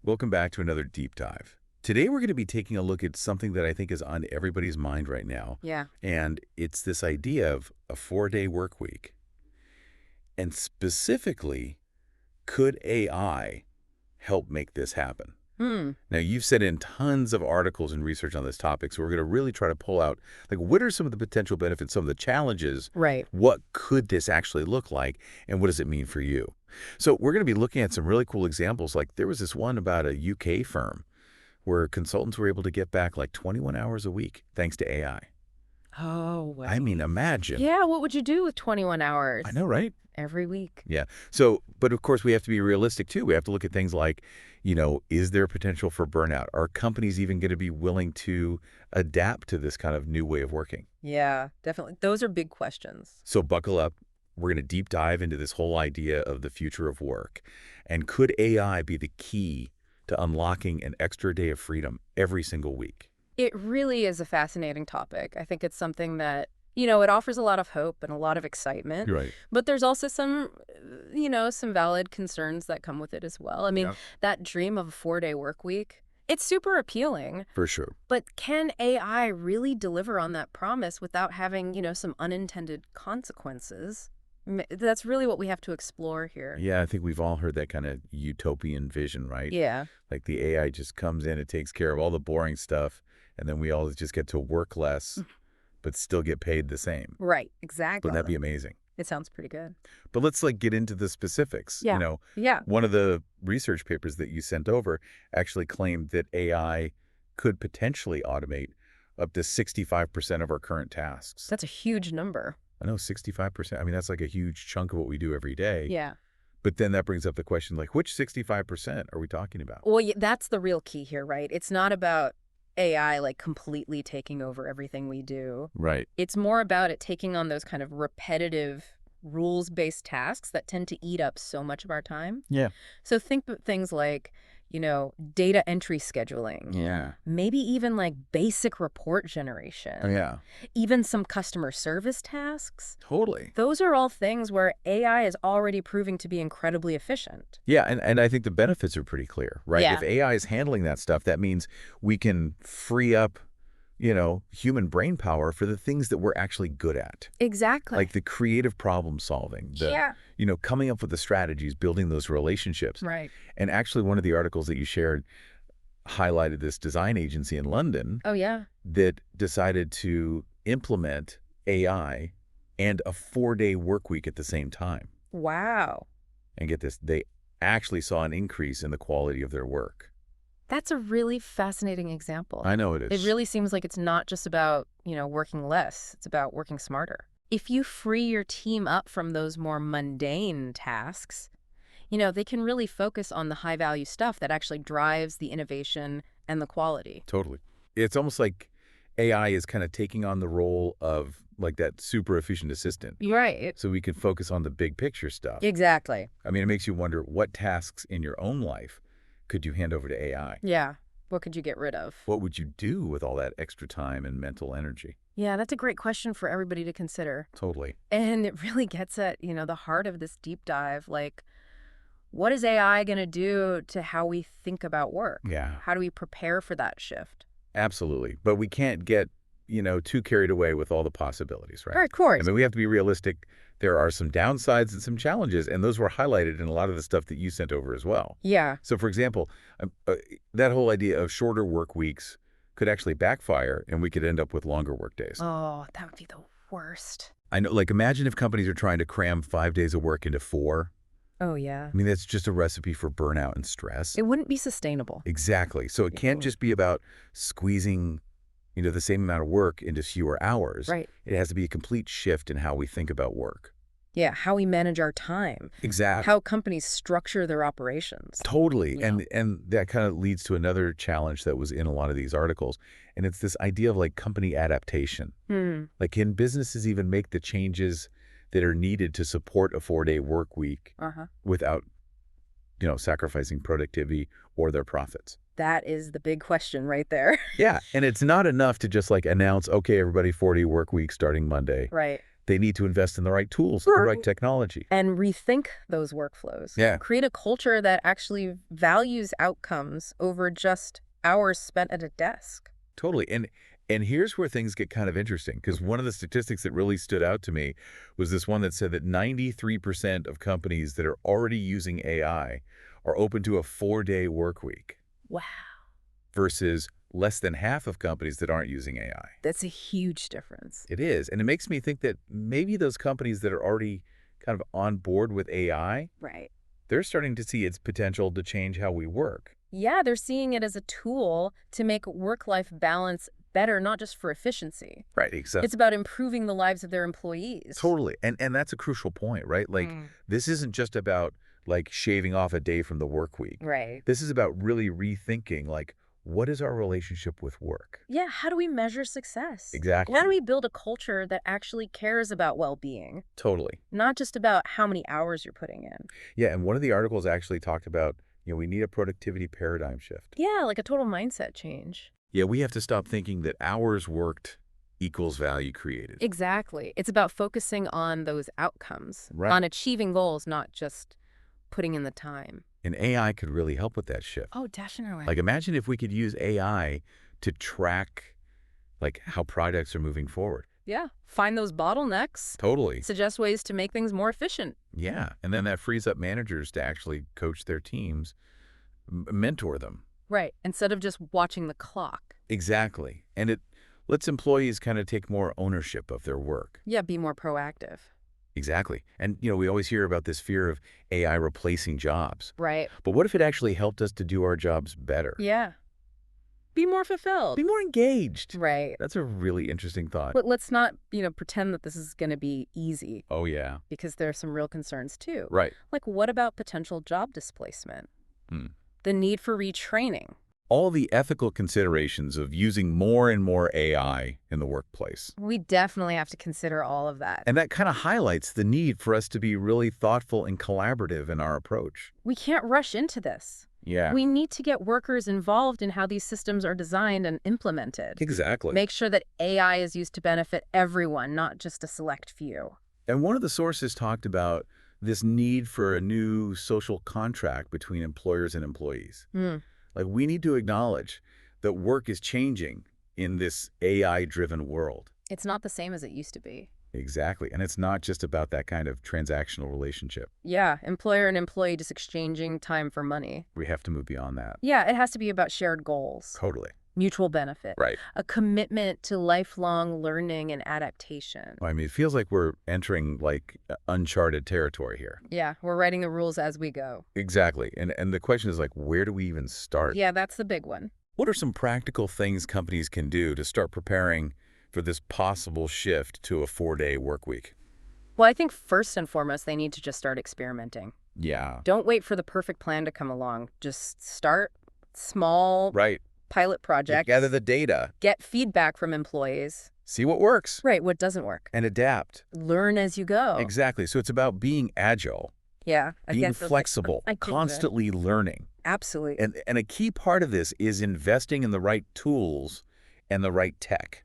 Welcome back to another deep dive. Today we're going to be taking a look at something that I think is on everybody's mind right now, Yeah. and it's this idea of a 4-day work week. And specifically, could AI help make this happen? Hmm. Now, you've sent in tons of articles and research on this topic, so we're going to really try to pull out, like, what are some of the potential benefits, some of the challenges? Right. What could this actually look like, and what does it mean for you? So we're going to be looking at some really cool examples. Like, there was this one about a UK firm where consultants were able to get back like 21 hours a week thanks to AI. Oh, I well. mean, imagine. Yeah, what would you do with 21 hours I know, right? every week? Yeah. So, but of course, we have to be realistic too. We have to look at things like, is there potential for burnout? Are companies even going to be willing to adapt to this kind of new way of working? Yeah, definitely. Those are big questions. So buckle up. We're going to deep dive into this whole idea of the future of work. And could AI be the key to unlocking an extra day of freedom every single week? It really is a fascinating topic. I think it's something that, it offers a lot of hope and a lot of excitement. You're right. But there's also some valid concerns that come with it as well. I mean, Yeah. that dream of a 4-day work week, it's super appealing. For sure. But can AI really deliver on that promise without having, some unintended consequences? That's really what we have to explore here. Yeah, I think we've all heard that kind of utopian vision, right? Yeah. Like the AI just comes in, it takes care of all the boring stuff, and then we all just get to work less, but still get paid the same. Right. Exactly. Wouldn't that be amazing? It sounds pretty good. But let's get into the specifics. Yeah. Yeah. One of the research papers that you sent over actually claimed that AI could potentially automate up to 65% of our current tasks. That's a huge number. I know, 65%. I mean, that's like a huge chunk of what we do every day. Yeah. But then that brings up the question, like, which 65% are we talking about? Well, that's the real key here, right? It's not about AI completely taking over everything we do. Right. It's more about it taking on those kind of repetitive rules-based tasks that tend to eat up so much of our time. Yeah. So think of things like, data entry scheduling. Yeah. Maybe even basic report generation. Oh, yeah. Even some customer service tasks. Totally. Those are all things where AI is already proving to be incredibly efficient. Yeah, and I think the benefits are pretty clear, right? Yeah. If AI is handling that stuff, that means we can free up, human brain power for the things that we're actually good at. Exactly. Like the creative problem solving, coming up with the strategies, building those relationships. Right. And actually, one of the articles that you shared highlighted this design agency in London Oh, yeah. that decided to implement AI and a 4-day work week at the same time. Wow. And get this, they actually saw an increase in the quality of their work. That's a really fascinating example. I know it is. It really seems like it's not just about, working less. It's about working smarter. If you free your team up from those more mundane tasks, they can really focus on the high-value stuff that actually drives the innovation and the quality. Totally. It's almost like AI is kind of taking on the role of like that super efficient assistant. Right. So we can focus on the big picture stuff. Exactly. I mean, it makes you wonder what tasks in your own life could you hand over to AI? Yeah. What could you get rid of? What would you do with all that extra time and mental energy? Yeah, that's a great question for everybody to consider. Totally. And it really gets at, the heart of this deep dive. What is AI going to do to how we think about work? Yeah. How do we prepare for that shift? Absolutely. But we can't get, too carried away with all the possibilities, right? Of course. I mean, we have to be realistic. There are some downsides and some challenges, and those were highlighted in a lot of the stuff that you sent over as well. Yeah. So, for example, that whole idea of shorter work weeks could actually backfire, and we could end up with longer work days. Oh, that would be the worst. I know, imagine if companies are trying to cram 5 days of work into 4. Oh, yeah. I mean, that's just a recipe for burnout and stress. It wouldn't be sustainable. Exactly. So it can't just be about squeezing, the same amount of work into fewer hours. Right. It has to be a complete shift in how we think about work. Yeah, how we manage our time. Exactly. How companies structure their operations. Totally. Yeah. And that kind of leads to another challenge that was in a lot of these articles. And it's this idea of company adaptation. Like, can businesses even make the changes that are needed to support a 4-day work week without, sacrificing productivity or their profits? That is the big question right there. Yeah. And it's not enough to just announce, okay, everybody, 4-day work week starting Monday. Right. They need to invest in the right tools, the right technology. And rethink those workflows. Yeah. Create a culture that actually values outcomes over just hours spent at a desk. Totally. And here's where things get kind of interesting, because one of the statistics that really stood out to me was this one that said that 93% of companies that are already using AI are open to a 4-day work week Wow. versus less than half of companies that aren't using AI. That's a huge difference. It is. And it makes me think that maybe those companies that are already kind of on board with AI, Right. they're starting to see its potential to change how we work. Yeah, they're seeing it as a tool to make work-life balance better, not just for efficiency. Right, exactly. It's about improving the lives of their employees. Totally. And that's a crucial point, right? Like, this isn't just about, like, shaving off a day from the work week. Right. This is about really rethinking, like, what is our relationship with work? Yeah, how do we measure success? Exactly. How do we build a culture that actually cares about well-being, Totally. not just about how many hours you're putting in? Yeah, and one of the articles actually talked about, we need a productivity paradigm shift. Yeah, like a total mindset change. Yeah, we have to stop thinking that hours worked equals value created. Exactly. It's about focusing on those outcomes, Right. on achieving goals, not just putting in the time. And AI could really help with that shift. Oh, definitely. Like, imagine if we could use AI to track, like, how projects are moving forward. Yeah, find those bottlenecks, Totally. suggest ways to make things more efficient. Yeah, and then that frees up managers to actually coach their teams, mentor them. Right, instead of just watching the clock. Exactly. And it lets employees kind of take more ownership of their work. Yeah, be more proactive. Exactly. And, we always hear about this fear of AI replacing jobs. Right. But what if it actually helped us to do our jobs better? Yeah. Be more fulfilled. Be more engaged. Right. That's a really interesting thought. But let's not, pretend that this is going to be easy, Oh, yeah. because there are some real concerns too. Right. Like, what about potential job displacement? Hmm. The need for retraining. All the ethical considerations of using more and more AI in the workplace. We definitely have to consider all of that. And that kind of highlights the need for us to be really thoughtful and collaborative in our approach. We can't rush into this. Yeah. We need to get workers involved in how these systems are designed and implemented. Exactly. Make sure that AI is used to benefit everyone, not just a select few. And one of the sources talked about this need for a new social contract between employers and employees. Like, we need to acknowledge that work is changing in this AI-driven world. It's not the same as it used to be. Exactly. And it's not just about that kind of transactional relationship. Yeah, employer and employee just exchanging time for money. We have to move beyond that. Yeah, it has to be about shared goals, Totally. mutual benefit, Right. a commitment to lifelong learning and adaptation. I mean, it feels like we're entering, like, uncharted territory here. Yeah, we're writing the rules as we go. Exactly. And the question is, like, where do we even start? Yeah, that's the big one. What are some practical things companies can do to start preparing for this possible shift to a 4-day work week? Well, I think first and foremost, they need to just start experimenting. Yeah. Don't wait for the perfect plan to come along. Just start small Right. pilot projects. Gather the data. Get feedback from employees. See what works. Right, what doesn't work. And adapt. Learn as you go. Exactly. So it's about being agile, Yeah. I being guess that's- flexible, I get that. constantly learning. Absolutely. And a key part of this is investing in the right tools and the right tech.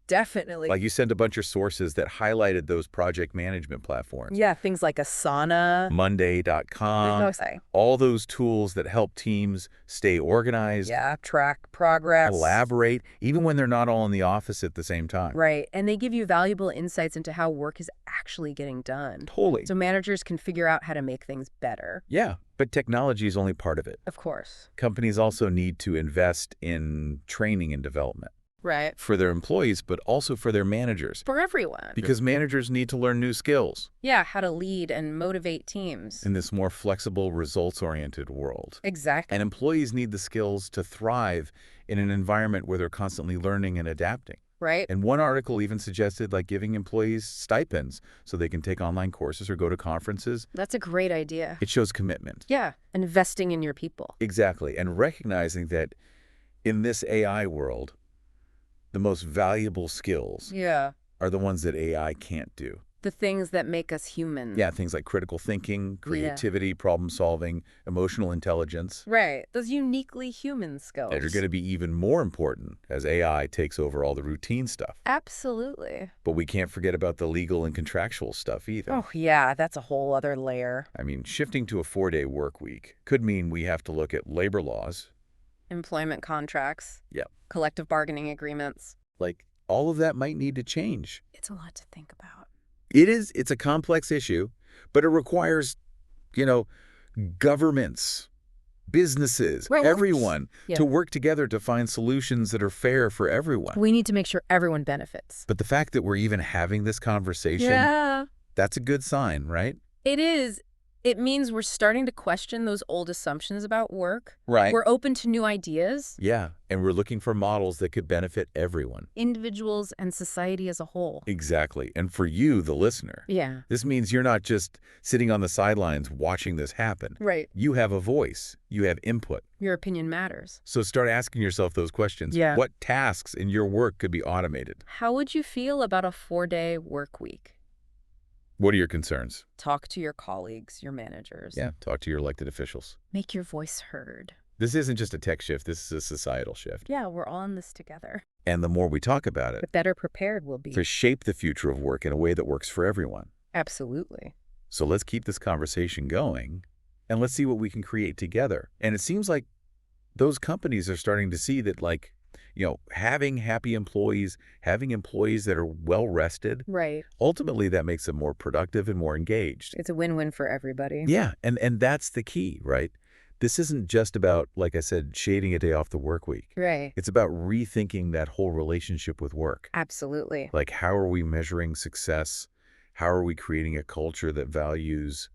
Definitely. Like, you sent a bunch of sources that highlighted those project management platforms. Yeah, things like Asana. Monday.com, all those tools that help teams stay organized, Yeah, track progress. collaborate, even when they're not all in the office at the same time. Right, and they give you valuable insights into how work is actually getting done. Totally. So managers can figure out how to make things better. Yeah, but technology is only part of it. Of course. Companies also need to invest in training and development Right. for their employees, but also for their managers. For everyone. Because managers need to learn new skills Yeah, how to lead and motivate teams. in this more flexible, results-oriented world. Exactly. And employees need the skills to thrive in an environment where they're constantly learning and adapting. Right? And one article even suggested, like, giving employees stipends so they can take online courses or go to conferences. That's a great idea. It shows commitment. Yeah, investing in your people. Exactly. And recognizing that in this AI world, the most valuable skills Yeah. are the ones that AI can't do. The things that make us human. Yeah, things like critical thinking, creativity, problem solving, emotional intelligence. Right. Those uniquely human skills. That are going to be even more important as AI takes over all the routine stuff. Absolutely. But we can't forget about the legal and contractual stuff either. Oh, yeah, that's a whole other layer. I mean, shifting to a 4-day work week could mean we have to look at labor laws. Employment contracts. Yep. Collective bargaining agreements. Like, all of that might need to change. It's a lot to think about. It's a complex issue, but it requires, governments, businesses, everyone to work together to find solutions that are fair for everyone. We need to make sure everyone benefits. But the fact that we're even having this conversation, that's a good sign, right? It is. It means we're starting to question those old assumptions about work. Right. We're open to new ideas. Yeah, and we're looking for models that could benefit everyone. Individuals and society as a whole. Exactly. And for you, the listener, this means you're not just sitting on the sidelines watching this happen. Right. You have a voice. You have input. Your opinion matters. So start asking yourself those questions. Yeah. What tasks in your work could be automated? How would you feel about a 4-day work week? What are your concerns? Talk to your colleagues, your managers. Yeah, talk to your elected officials. Make your voice heard. This isn't just a tech shift. This is a societal shift. Yeah, we're all in this together. And the more we talk about it, the better prepared we'll be. To shape the future of work in a way that works for everyone. Absolutely. So let's keep this conversation going, and let's see what we can create together. And it seems like those companies are starting to see that, having happy employees, having employees that are well-rested, right, ultimately that makes them more productive and more engaged. It's a win-win for everybody. Yeah, and that's the key, right? This isn't just about, like I said, shading a day off the work week. Right. It's about rethinking that whole relationship with work. Absolutely. Like, how are we measuring success? How are we creating a culture that values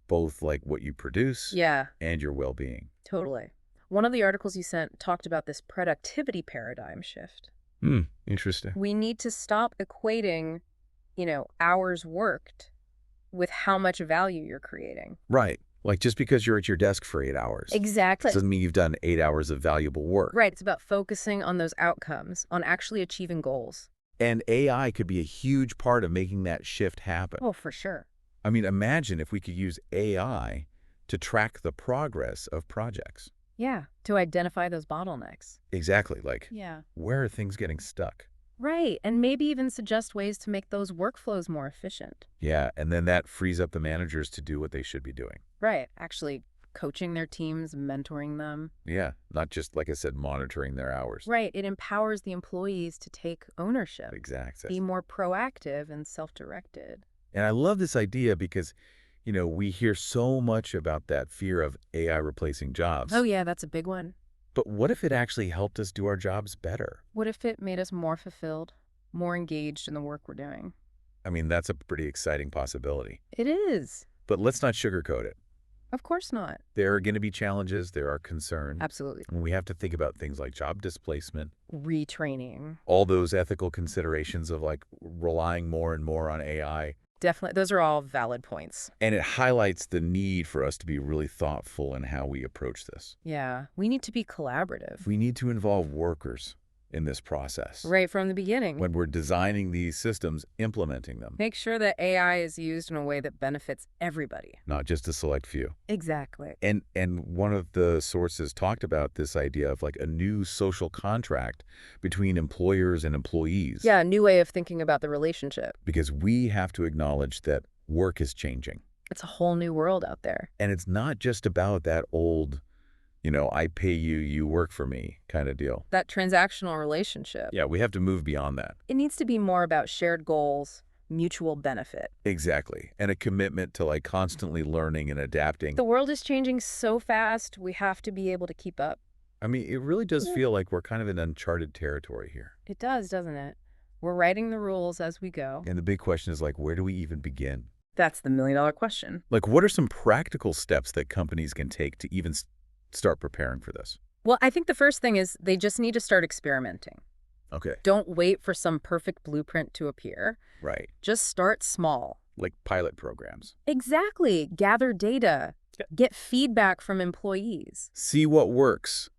both like what you produce and your well-being? Totally. One of the articles you sent talked about this productivity paradigm shift. Interesting. We need to stop equating, hours worked with how much value you're creating. Right. Like, just because you're at your desk for 8 hours. Exactly. Doesn't mean you've done 8 hours of valuable work. Right. It's about focusing on those outcomes, on actually achieving goals. And AI could be a huge part of making that shift happen. Oh, for sure. I mean, imagine if we could use AI to track the progress of projects. Yeah, to identify those bottlenecks. Exactly. Like, where are things getting stuck? Right, and maybe even suggest ways to make those workflows more efficient. Yeah, and then that frees up the managers to do what they should be doing. Right, actually coaching their teams, mentoring them. Yeah, not just, like I said, monitoring their hours. Right, it empowers the employees to take ownership. Exactly. Be more proactive and self-directed. And I love this idea because, we hear so much about that fear of AI replacing jobs. Oh, yeah, that's a big one. But what if it actually helped us do our jobs better? What if it made us more fulfilled, more engaged in the work we're doing? I mean, that's a pretty exciting possibility. It is. But let's not sugarcoat it. Of course not. There are going to be challenges. There are concerns. Absolutely. And we have to think about things like job displacement. Retraining. All those ethical considerations of relying more and more on AI. Definitely. Those are all valid points. And it highlights the need for us to be really thoughtful in how we approach this. Yeah. We need to be collaborative. We need to involve workers in this process. Right from the beginning. When we're designing these systems, implementing them. Make sure that AI is used in a way that benefits everybody. Not just a select few. Exactly. And one of the sources talked about this idea of a new social contract between employers and employees. Yeah, a new way of thinking about the relationship. Because we have to acknowledge that work is changing. It's a whole new world out there. And it's not just about that old, I pay you, you work for me kind of deal. That transactional relationship. Yeah, we have to move beyond that. It needs to be more about shared goals, mutual benefit. Exactly. And a commitment to constantly learning and adapting. The world is changing so fast, we have to be able to keep up. I mean, it really does feel like we're kind of in uncharted territory here. It does, doesn't it? We're writing the rules as we go. And the big question is where do we even begin? That's the million-dollar question. What are some practical steps that companies can take to even start preparing for this? Well, I think the first thing is they just need to start experimenting. Okay. Don't wait for some perfect blueprint to appear. Right. Just start small. Like pilot programs. Exactly. Gather data. Get feedback from employees. See what works.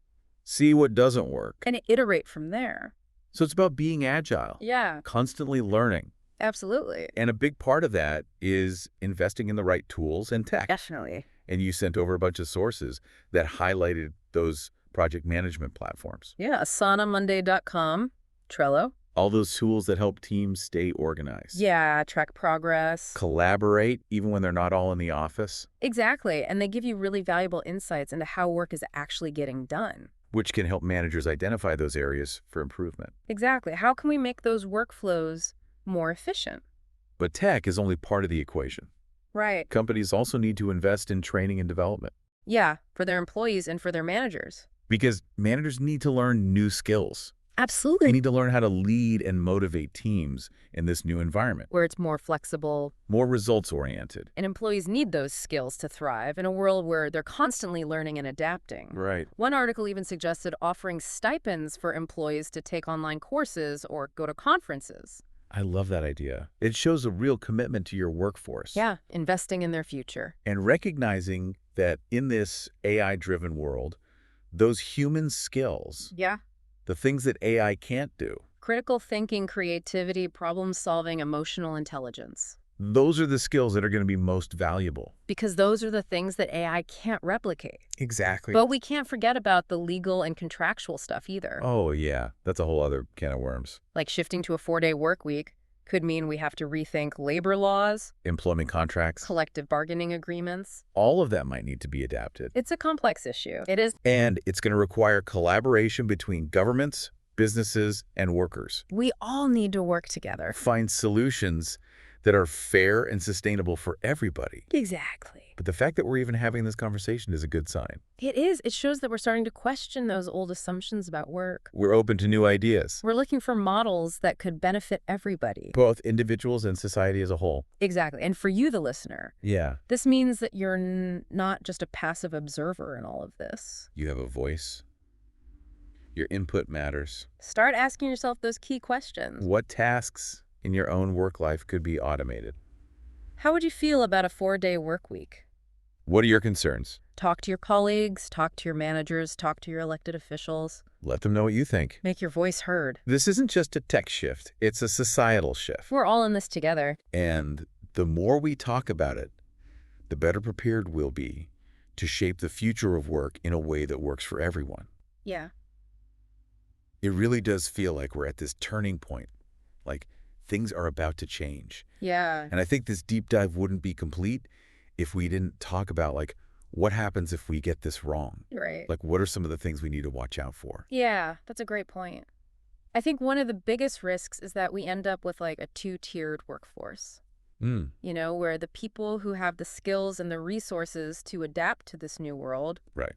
See what doesn't work. And iterate from there. So it's about being agile. Yeah. Constantly learning. Absolutely. And a big part of that is investing in the right tools and tech. Definitely. And you sent over a bunch of sources that highlighted those project management platforms. Yeah, asanamonday.com, Trello. All those tools that help teams stay organized. Yeah, track progress. Collaborate, even when they're not all in the office. Exactly, and they give you really valuable insights into how work is actually getting done. Which can help managers identify those areas for improvement. Exactly. How can we make those workflows more efficient? But tech is only part of the equation. Right. Companies also need to invest in training and development. Yeah, for their employees and for their managers. Because managers need to learn new skills. They Absolutely. need to learn how to lead and motivate teams in this new environment. Where it's more flexible, More results-oriented. and employees need those skills to thrive in a world where they're constantly learning and adapting. Right. One article even suggested offering stipends for employees to take online courses or go to conferences. I love that idea. It shows a real commitment to your workforce. Yeah, investing in their future. And recognizing that in this AI-driven world, those human skills, Yeah. the things that AI can't do, Critical thinking, creativity, problem-solving, emotional intelligence. those are the skills that are going to be most valuable. Because those are the things that AI can't replicate. Exactly. But we can't forget about the legal and contractual stuff either. Oh, yeah. That's a whole other can of worms. Like shifting to a 4-day work week could mean we have to rethink labor laws, Employment contracts, collective bargaining agreements. all of that might need to be adapted. It's a complex issue. It is. And it's going to require collaboration between governments, businesses, and workers. We all need to work together. Find solutions that are fair and sustainable for everybody. Exactly. But the fact that we're even having this conversation is a good sign. It is. It shows that we're starting to question those old assumptions about work. We're open to new ideas, We're looking for models that could benefit everybody. both individuals and society as a whole. Exactly. And for you, the listener, Yeah. this means that you're not just a passive observer in all of this. You have a voice. Your input matters. Start asking yourself those key questions. What tasks in your own work life could be automated? How would you feel about a 4-day work week? What are your concerns? Talk to your colleagues, talk to your managers, talk to your elected officials. Let them know what you think. Make your voice heard. This isn't just a tech shift, it's a societal shift. We're all in this together. And the more we talk about it, the better prepared we'll be to shape the future of work in a way that works for everyone. Yeah. It really does feel like we're at this turning point, like things are about to change. Yeah. And I think this deep dive wouldn't be complete if we didn't talk about, like, what happens if we get this wrong? Right. Like, what are some of the things we need to watch out for? Yeah, that's a great point. I think one of the biggest risks is that we end up with like a 2-tiered workforce. You know, where the people who have the skills and the resources to adapt to this new world, Right.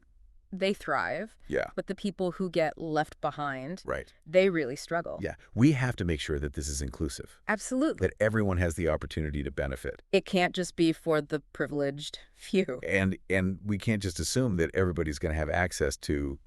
they thrive. Yeah. But the people who get left behind, Right. they really struggle. Yeah. We have to make sure that this is inclusive, Absolutely. that everyone has the opportunity to benefit. It can't just be for the privileged few. And we can't just assume that everybody's going to have access to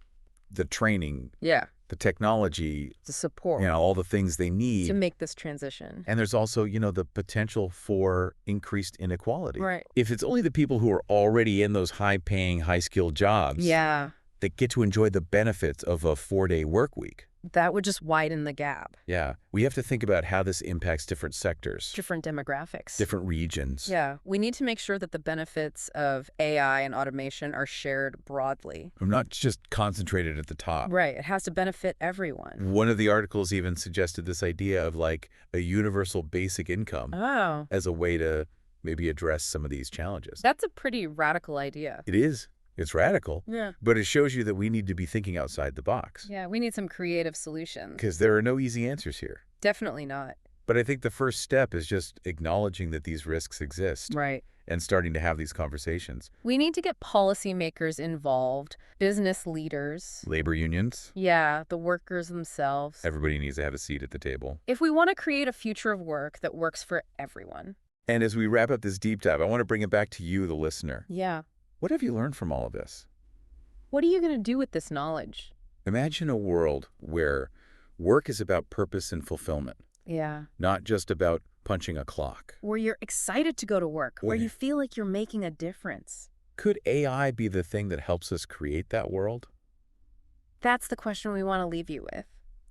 the training, Yeah. the technology, The support all the things they to need. make this transition. And there's also, the potential for increased inequality. Right. If it's only the people who are already in those high-paying, high-skilled jobs Yeah. that get to enjoy the benefits of a 4-day work week. That would just widen the gap. Yeah. We have to think about how this impacts different sectors, Different demographics. different regions. Yeah. We need to make sure that the benefits of AI and automation are shared broadly. Not just concentrated at the top. Right. It has to benefit everyone. One of the articles even suggested this idea of like a universal basic income Oh. as a way to maybe address some of these challenges. That's a pretty radical idea. It is. It's radical. Yeah. But it shows you that we need to be thinking outside the box. Yeah, we need some creative solutions. Because there are no easy answers here. Definitely not. But I think the first step is just acknowledging that these risks exist Right. and starting to have these conversations. We need to get policymakers involved, business leaders. Labor unions. Yeah, the workers themselves. Everybody needs to have a seat at the table. If we want to create a future of work that works for everyone. And as we wrap up this deep dive, I want to bring it back to you, the listener. Yeah. What have you learned from all of this? What are you going to do with this knowledge? Imagine a world where work is about purpose and fulfillment, Yeah. not just about punching a clock. Where you're excited to go to work, where Yeah. you feel like you're making a difference. Could AI be the thing that helps us create that world? That's the question we want to leave you with.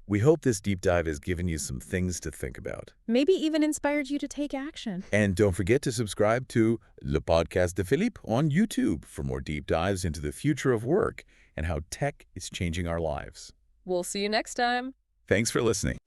We hope this deep dive has given you some things to think about. Maybe even inspired you to take action. And don't forget to subscribe to Le Podcast de Philippe on YouTube for more deep dives into the future of work and how tech is changing our lives. We'll see you next time. Thanks for listening.